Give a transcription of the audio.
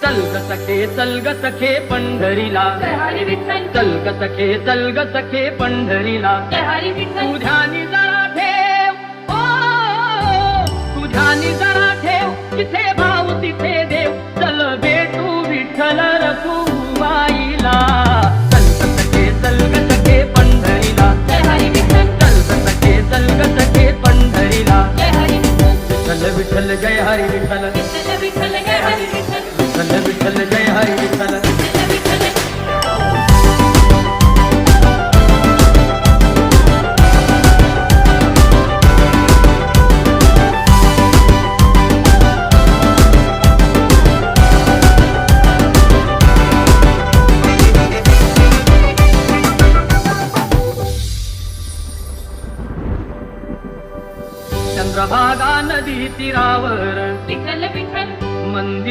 चल ग सखे चल ग सखे पंढरीला, जय हरी विठ्ठल. चल ग सखे चल ग सखे पंढरीला. जय हरी विठ्ठल. तुझ्यानी जरा ठेव, तुझ्यानी जरा ठेव, जिथे भाव तिथे देव. चल भेटू विठ्ठल रखुमाईला. चल ग सखे चल ग सखे पंढरीला. जय हरी विठ्ठल. चल ग सखे चल ग सखे पंढरीला. जय हरी विठ्ठल. विठ्ठल विठ्ठल जय हरी विठ्ठल. विठ्ठल विठ्ठल जय हरी विठ्ठल. विठ्ठल विठ्ठल जय हरी विठ्ठल. विठ्ठल विठ्ठल. चंद्रभागा नदी तीरावर विठ्ठल विठ्ठल. मंदिर